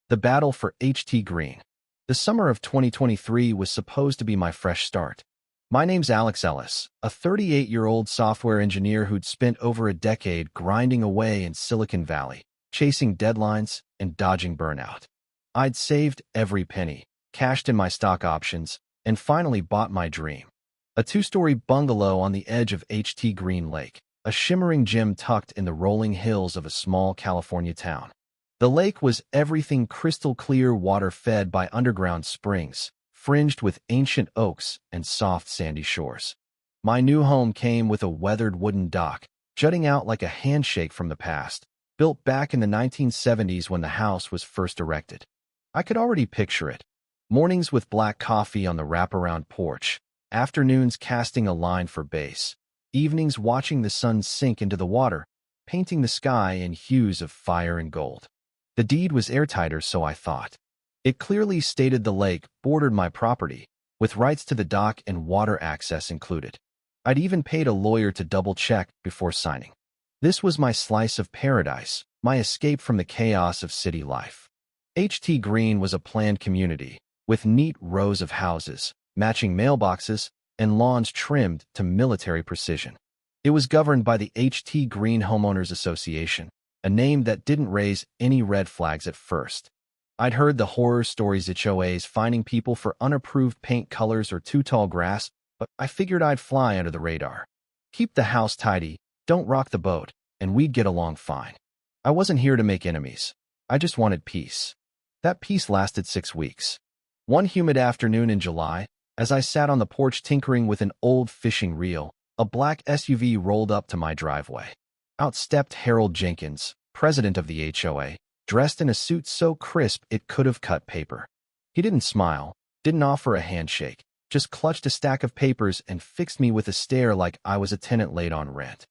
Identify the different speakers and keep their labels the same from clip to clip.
Speaker 1: The battle for HT Green. The summer of 2023 was supposed to be my fresh start. My name's Alex Ellis, a 38-year-old software engineer who'd spent over a decade grinding away in Silicon Valley, chasing deadlines and dodging burnout. I'd saved every penny, cashed in my stock options, and finally bought my dream. A two-story bungalow on the edge of HT Green Lake, a shimmering gem tucked in the rolling hills of a small California town. The lake was everything crystal clear water fed by underground springs, fringed with ancient oaks and soft sandy shores. My new home came with a weathered wooden dock, jutting out like a handshake from the past, built back in the 1970s when the house was first erected. I could already picture it. Mornings with black coffee on the wraparound porch, afternoons casting a line for base, evenings watching the sun sink into the water, painting the sky in hues of fire and gold. The deed was airtighter, so I thought. It clearly stated the lake bordered my property, with rights to the dock and water access included. I'd even paid a lawyer to double-check before signing. This was my slice of paradise, my escape from the chaos of city life. HT Green was a planned community, with neat rows of houses, matching mailboxes, and lawns trimmed to military precision. It was governed by the HT Green Homeowners Association, a name that didn't raise any red flags at first. I'd heard the horror stories HOAs finding people for unapproved paint colors or too tall grass, but I figured I'd fly under the radar. Keep the house tidy, don't rock the boat, and we'd get along fine. I wasn't here to make enemies. I just wanted peace. That peace lasted 6 weeks. One humid afternoon in July, as I sat on the porch tinkering with an old fishing reel, a black SUV rolled up to my driveway. Out stepped Harold Jenkins, president of the HOA, dressed in a suit so crisp it could have cut paper. He didn't smile, didn't offer a handshake, just clutched a stack of papers and fixed me with a stare like I was a tenant late on rent.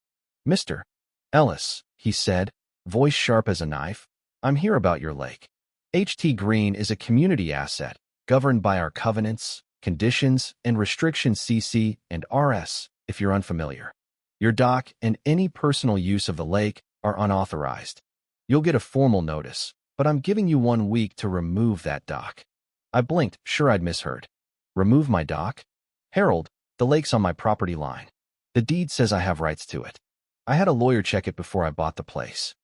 Speaker 1: "Mr. Ellis," he said, voice sharp as a knife, "I'm here about your lake. HT Green is a community asset, governed by our covenants, conditions, and restrictions CC and RS, if you're unfamiliar. Your dock and any personal use of the lake are unauthorized. You'll get a formal notice, but I'm giving you 1 week to remove that dock." I blinked, sure I'd misheard. Remove my dock? Harold, the lake's on my property line. The deed says I have rights to it. I had a lawyer check it before I bought the place.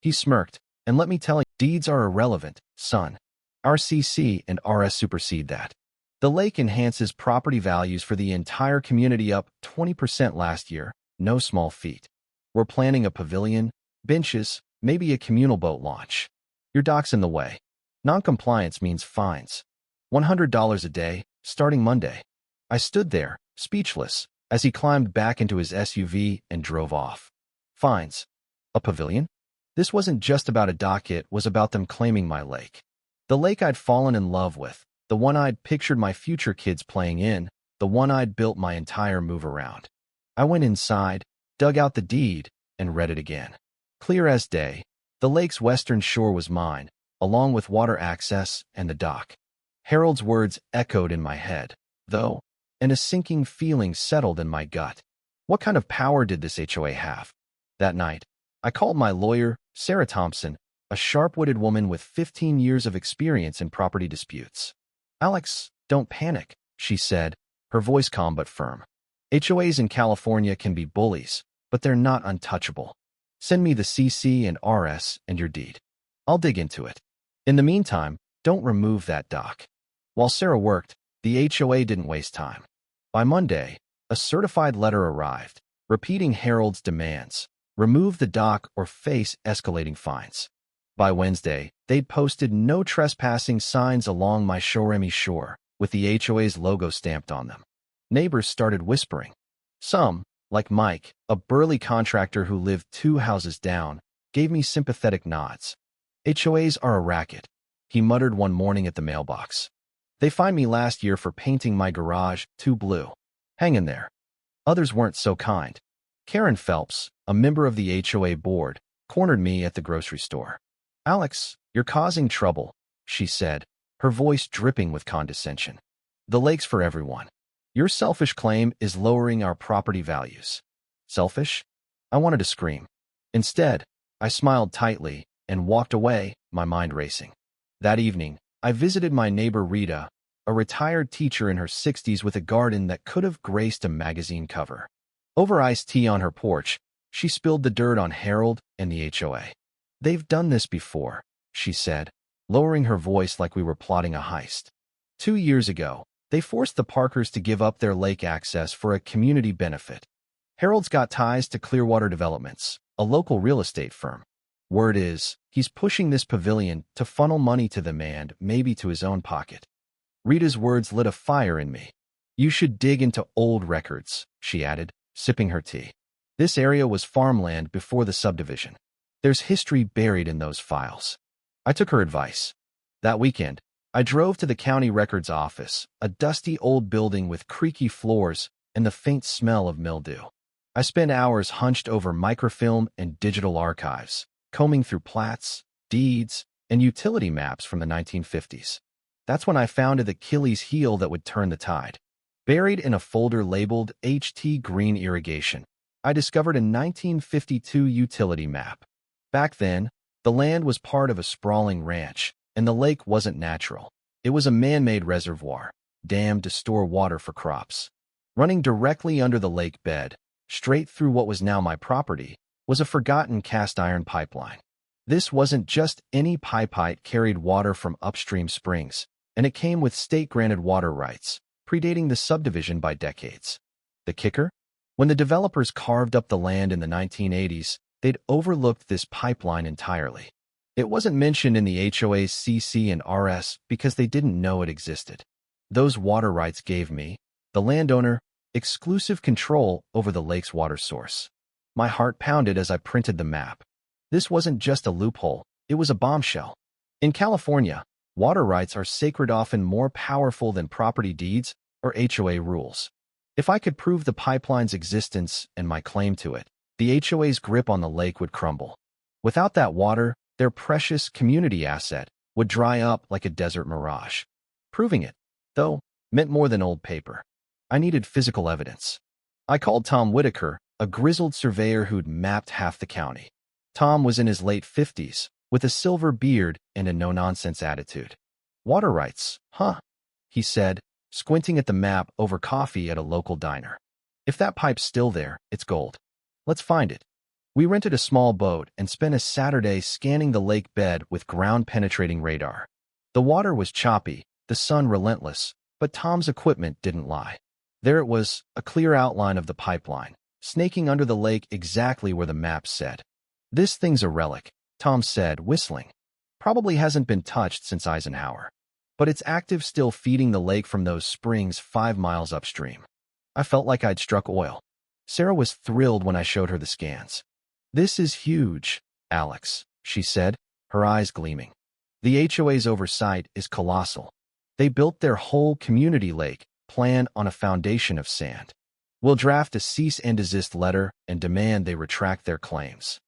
Speaker 1: He smirked, and let me tell you, deeds are irrelevant, son. Our CC and RS supersede that. The lake enhances property values for the entire community up 20% last year, no small feat. We're planning a pavilion, benches, maybe a communal boat launch. Your dock's in the way. Noncompliance means fines. $100 a day, starting Monday. I stood there, speechless, as he climbed back into his SUV and drove off. Fines? A pavilion? This wasn't just about a dock, it was about them claiming my lake. The lake I'd fallen in love with, the one I'd pictured my future kids playing in, the one I'd built my entire move around. I went inside, dug out the deed, and read it again. Clear as day, the lake's western shore was mine, along with water access and the dock. Harold's words echoed in my head, though, and a sinking feeling settled in my gut. What kind of power did this HOA have? That night, I called my lawyer, Sarah Thompson, a sharp-witted woman with 15 years of experience in property disputes. "Alex, don't panic," she said, her voice calm but firm. HOAs in California can be bullies, but they're not untouchable. Send me the CC and RS and your deed. I'll dig into it. In the meantime, don't remove that dock. While Sarah worked, the HOA didn't waste time. By Monday, a certified letter arrived, repeating Harold's demands: remove the dock or face escalating fines. By Wednesday, they'd posted no trespassing signs along my Shoremi shore, with the HOA's logo stamped on them. Neighbors started whispering. Some, like Mike, a burly contractor who lived 2 houses down, gave me sympathetic nods. "HOAs are a racket," he muttered one morning at the mailbox. "They fined me last year for painting my garage too blue. Hang in there." Others weren't so kind. Karen Phelps, a member of the HOA board, cornered me at the grocery store. "Alex, you're causing trouble," she said, her voice dripping with condescension. "The lake's for everyone. Your selfish claim is lowering our property values." Selfish? I wanted to scream. Instead, I smiled tightly and walked away, my mind racing. That evening, I visited my neighbor Rita, a retired teacher in her 60s with a garden that could have graced a magazine cover. Over iced tea on her porch, she spilled the dirt on Harold and the HOA. "They've done this before," she said, lowering her voice like we were plotting a heist. 2 years ago, they forced the Parkers to give up their lake access for a community benefit. Harold's got ties to Clearwater Developments, a local real estate firm. Word is, he's pushing this pavilion to funnel money to them and maybe to his own pocket. Rita's words lit a fire in me. "You should dig into old records," she added, sipping her tea. "This area was farmland before the subdivision. There's history buried in those files." I took her advice. That weekend, I drove to the county records office, a dusty old building with creaky floors and the faint smell of mildew. I spent hours hunched over microfilm and digital archives, combing through plats, deeds, and utility maps from the 1950s. That's when I found the Achilles heel that would turn the tide. Buried in a folder labeled HT Green Irrigation, I discovered a 1952 utility map. Back then, the land was part of a sprawling ranch, and the lake wasn't natural. It was a man-made reservoir, dammed to store water for crops. Running directly under the lake bed, straight through what was now my property, was a forgotten cast-iron pipeline. This wasn't just any pipe. It carried water from upstream springs, and it came with state-granted water rights, predating the subdivision by decades. The kicker? When the developers carved up the land in the 1980s, they'd overlooked this pipeline entirely. It wasn't mentioned in the HOA's CC and RS because they didn't know it existed. Those water rights gave me, the landowner, exclusive control over the lake's water source. My heart pounded as I printed the map. This wasn't just a loophole, it was a bombshell. In California, water rights are sacred, often more powerful than property deeds or HOA rules. If I could prove the pipeline's existence and my claim to it, the HOA's grip on the lake would crumble. Without that water, their precious community asset would dry up like a desert mirage. Proving it, though, meant more than old paper. I needed physical evidence. I called Tom Whitaker, a grizzled surveyor who'd mapped half the county. Tom was in his late 50s, with a silver beard and a no-nonsense attitude. "Water rights, huh?" he said, squinting at the map over coffee at a local diner. "If that pipe's still there, it's gold. Let's find it." We rented a small boat and spent a Saturday scanning the lake bed with ground-penetrating radar. The water was choppy, the sun relentless, but Tom's equipment didn't lie. There it was, a clear outline of the pipeline, snaking under the lake exactly where the map said. "This thing's a relic," Tom said, whistling. "Probably hasn't been touched since Eisenhower. But it's active, still feeding the lake from those springs 5 miles upstream." I felt like I'd struck oil. Sarah was thrilled when I showed her the scans. "This is huge, Alex," she said, her eyes gleaming. "The HOA's oversight is colossal. They built their whole community lake plan on a foundation of sand. We'll draft a cease and desist letter and demand they retract their claims."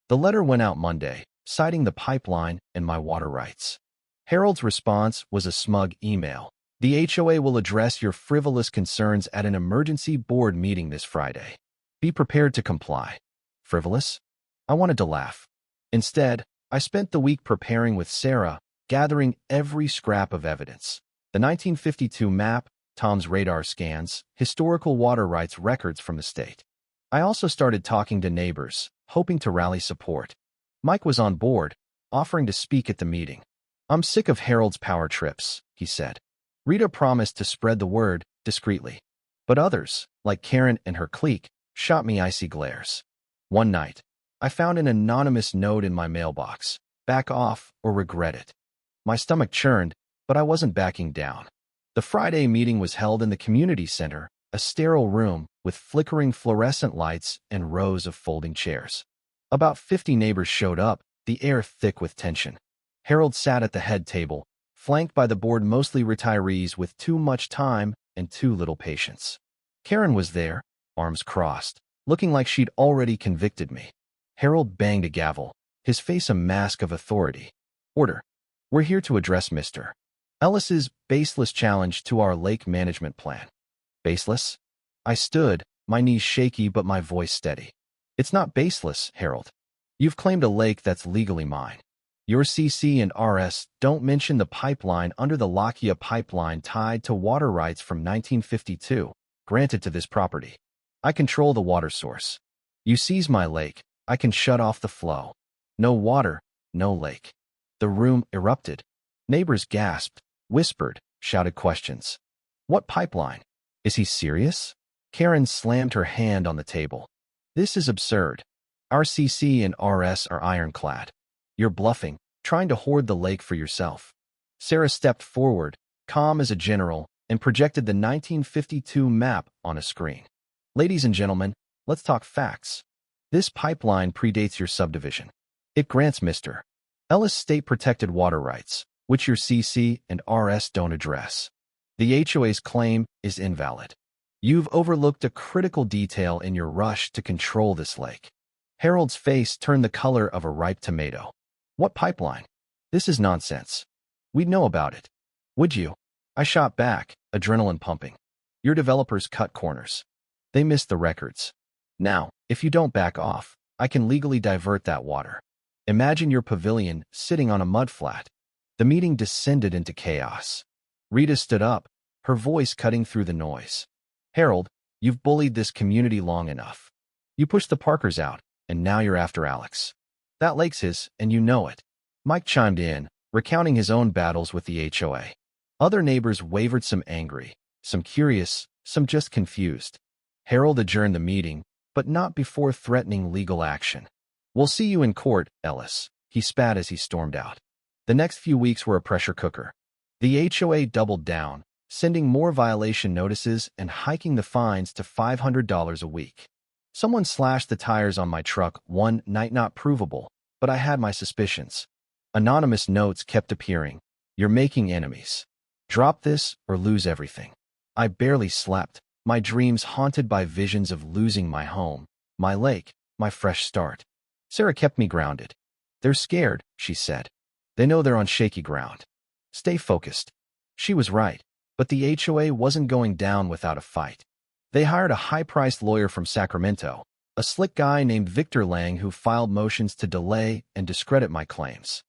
Speaker 1: The letter went out Monday, citing the pipeline and my water rights. Harold's response was a smug email. "The HOA will address your frivolous concerns at an emergency board meeting this Friday. Be prepared to comply." Frivolous? I wanted to laugh. Instead, I spent the week preparing with Sarah, gathering every scrap of evidence. The 1952 map, Tom's radar scans, historical water rights records from the state. I also started talking to neighbors, hoping to rally support. Mike was on board, offering to speak at the meeting. "I'm sick of Harold's power trips," he said. Rita promised to spread the word discreetly. But others, like Karen and her clique, shot me icy glares. One night, I found an anonymous note in my mailbox. "Back off or regret it." My stomach churned, but I wasn't backing down. The Friday meeting was held in the community center, a sterile room with flickering fluorescent lights and rows of folding chairs. About 50 neighbors showed up, the air thick with tension. Harold sat at the head table, flanked by the board, mostly retirees with too much time and too little patience. Karen was there, arms crossed, looking like she'd already convicted me. Harold banged a gavel, his face a mask of authority. "Order. We're here to address Mr. Ellis's baseless challenge to our lake management plan." "Baseless?" I stood, my knees shaky but my voice steady. "It's not baseless, Harold. You've claimed a lake that's legally mine. Your CC and RS don't mention the pipeline under the Lakia pipeline tied to water rights from 1952, granted to this property. I control the water source. You seize my lake, I can shut off the flow. No water, no lake. The room erupted. Neighbors gasped, whispered, shouted questions. What pipeline? Is he serious? Karen slammed her hand on the table. This is absurd. Our CC and RS are ironclad. You're bluffing, trying to hoard the lake for yourself. Sarah stepped forward, calm as a general, and projected the 1952 map on a screen. Ladies and gentlemen, let's talk facts. This pipeline predates your subdivision. It grants Mr. Ellis state-protected water rights, which your CC and RS don't address. The HOA's claim is invalid. You've overlooked a critical detail in your rush to control this lake. Harold's face turned the color of a ripe tomato. What pipeline? This is nonsense. We'd know about it. Would you? I shot back, adrenaline pumping. Your developers cut corners. They missed the records. Now, if you don't back off, I can legally divert that water. Imagine your pavilion sitting on a mudflat. The meeting descended into chaos. Rita stood up, her voice cutting through the noise. Harold, you've bullied this community long enough. You pushed the Parkers out, and now you're after Alex. That lake's his, and you know it. Mike chimed in, recounting his own battles with the HOA. Other neighbors wavered, some angry, some curious, some just confused. Harold adjourned the meeting, but not before threatening legal action. We'll see you in court, Ellis, he spat as he stormed out. The next few weeks were a pressure cooker. The HOA doubled down, sending more violation notices and hiking the fines to $500 a week. Someone slashed the tires on my truck one night, not provable, but I had my suspicions. Anonymous notes kept appearing. You're making enemies. Drop this or lose everything. I barely slept, my dreams haunted by visions of losing my home, my lake, my fresh start. Sarah kept me grounded. They're scared, she said. They know they're on shaky ground. Stay focused. She was right, but the HOA wasn't going down without a fight. They hired a high-priced lawyer from Sacramento, a slick guy named Victor Lang who filed motions to delay and discredit my claims.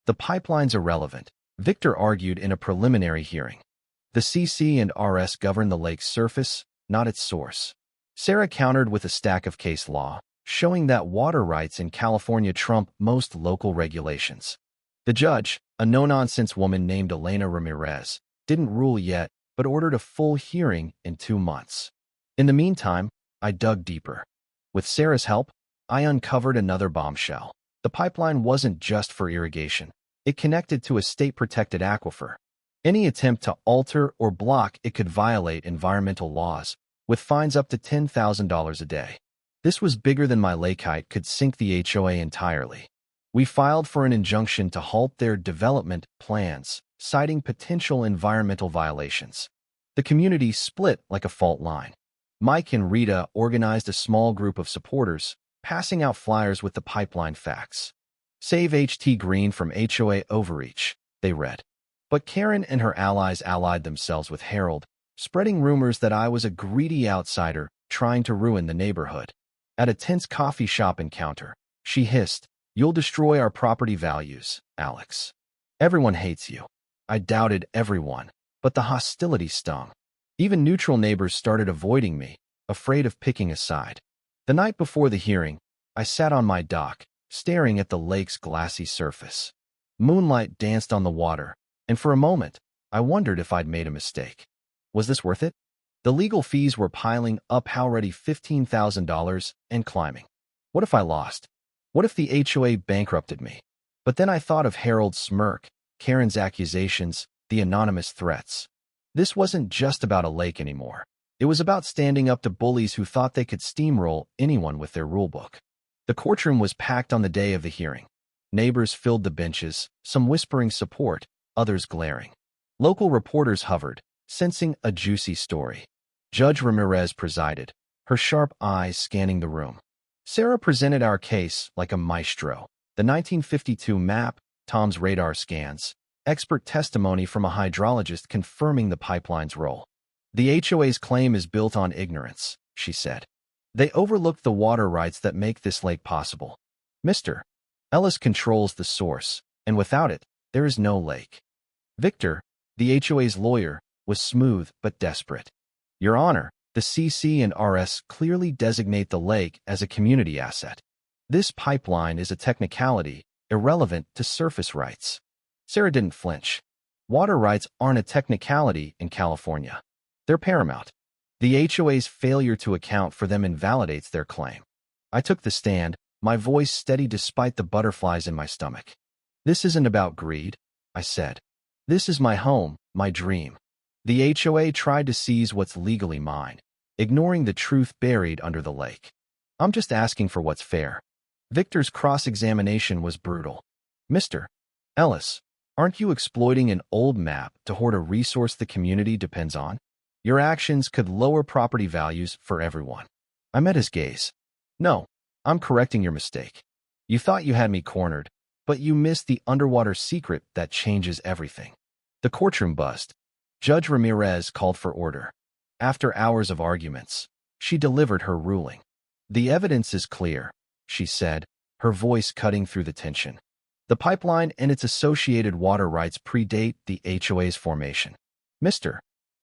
Speaker 1: The pipeline's irrelevant, Victor argued in a preliminary hearing. The CC and RS govern the lake's surface, not its source. Sarah countered with a stack of case law, showing that water rights in California trump most local regulations. The judge, a no-nonsense woman named Elena Ramirez, didn't rule yet, but ordered a full hearing in 2 months. In the meantime, I dug deeper. With Sarah's help, I uncovered another bombshell. The pipeline wasn't just for irrigation. It connected to a state-protected aquifer. Any attempt to alter or block it could violate environmental laws, with fines up to $10,000 a day. This was bigger than my lake height could sink the HOA entirely. We filed for an injunction to halt their development plans, citing potential environmental violations. The community split like a fault line. Mike and Rita organized a small group of supporters, passing out flyers with the pipeline facts. Save HT Green from HOA overreach, they read. But Karen and her allies allied themselves with Harold, spreading rumors that I was a greedy outsider trying to ruin the neighborhood. At a tense coffee shop encounter, she hissed, "You'll destroy our property values, Alex. Everyone hates you." I doubted everyone, but the hostility stung. Even neutral neighbors started avoiding me, afraid of picking a side. The night before the hearing, I sat on my dock, staring at the lake's glassy surface. Moonlight danced on the water, and for a moment, I wondered if I'd made a mistake. Was this worth it? The legal fees were piling up, already $15,000 and climbing. What if I lost? What if the HOA bankrupted me? But then I thought of Harold's smirk, Karen's accusations, the anonymous threats. This wasn't just about a lake anymore. It was about standing up to bullies who thought they could steamroll anyone with their rulebook. The courtroom was packed on the day of the hearing. Neighbors filled the benches, some whispering support, others glaring. Local reporters hovered, sensing a juicy story. Judge Ramirez presided, her sharp eyes scanning the room. Sarah presented our case like a maestro. The 1952 map, Tom's radar scans, expert testimony from a hydrologist confirming the pipeline's role. The HOA's claim is built on ignorance, she said. They overlooked the water rights that make this lake possible. Mr. Ellis controls the source, and without it, there is no lake. Victor, the HOA's lawyer, was smooth but desperate. Your Honor, the CC and RS clearly designate the lake as a community asset. This pipeline is a technicality, irrelevant to surface rights. Sarah didn't flinch. Water rights aren't a technicality in California. They're paramount. The HOA's failure to account for them invalidates their claim. I took the stand, my voice steady despite the butterflies in my stomach. This isn't about greed, I said. This is my home, my dream. The HOA tried to seize what's legally mine, ignoring the truth buried under the lake. I'm just asking for what's fair. Victor's cross-examination was brutal. Mr. Ellis, aren't you exploiting an old map to hoard a resource the community depends on? Your actions could lower property values for everyone. I met his gaze. No, I'm correcting your mistake. You thought you had me cornered, but you missed the underwater secret that changes everything. The courtroom buzzed. Judge Ramirez called for order. After hours of arguments, she delivered her ruling. The evidence is clear, she said, her voice cutting through the tension. The pipeline and its associated water rights predate the HOA's formation. Mr.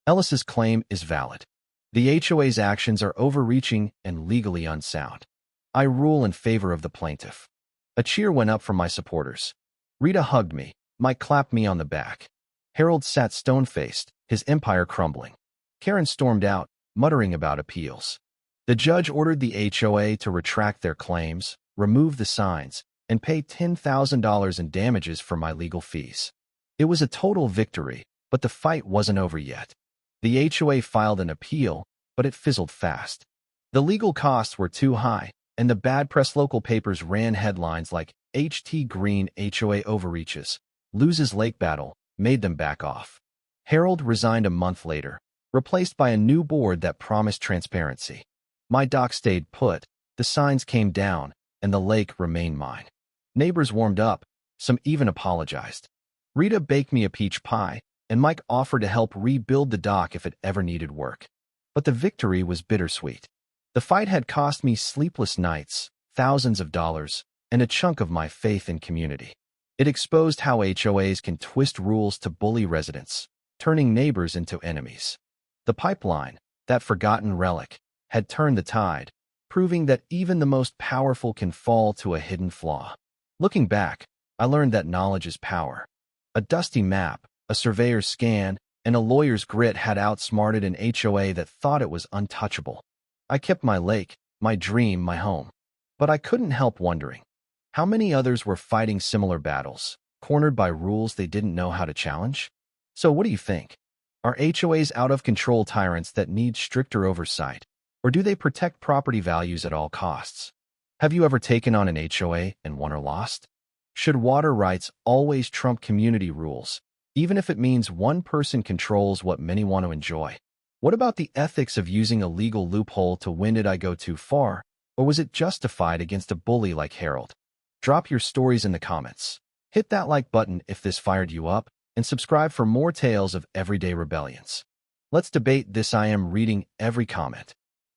Speaker 1: Ellis's claim is valid. The HOA's actions are overreaching and legally unsound. I rule in favor of the plaintiff. A cheer went up from my supporters. Rita hugged me, Mike clapped me on the back. Harold sat stone-faced, his empire crumbling. Karen stormed out, muttering about appeals. The judge ordered the HOA to retract their claims, remove the signs, and pay $10,000 in damages for my legal fees. It was a total victory, but the fight wasn't over yet. The HOA filed an appeal, but it fizzled fast. The legal costs were too high, and the bad press local papers ran headlines like HT Green HOA overreaches, loses lake battle, made them back off. Harold resigned a month later, replaced by a new board that promised transparency. My dock stayed put, the signs came down, and the lake remained mine. Neighbors warmed up, some even apologized. Rita baked me a peach pie, and Mike offered to help rebuild the dock if it ever needed work. But the victory was bittersweet. The fight had cost me sleepless nights, thousands of dollars, and a chunk of my faith in community. It exposed how HOAs can twist rules to bully residents, turning neighbors into enemies. The pipeline, that forgotten relic, had turned the tide, proving that even the most powerful can fall to a hidden flaw. Looking back, I learned that knowledge is power. A dusty map, a surveyor's scan, and a lawyer's grit had outsmarted an HOA that thought it was untouchable. I kept my lake, my dream, my home. But I couldn't help wondering, how many others were fighting similar battles, cornered by rules they didn't know how to challenge? So what do you think? Are HOAs out-of-control tyrants that need stricter oversight, or do they protect property values at all costs? Have you ever taken on an HOA and won or lost? Should water rights always trump community rules, even if it means one person controls what many want to enjoy? What about the ethics of using a legal loophole to win? Did I go too far, or was it justified against a bully like Harold? Drop your stories in the comments. Hit that like button if this fired you up, and subscribe for more tales of everyday rebellions. Let's debate this. I am reading every comment.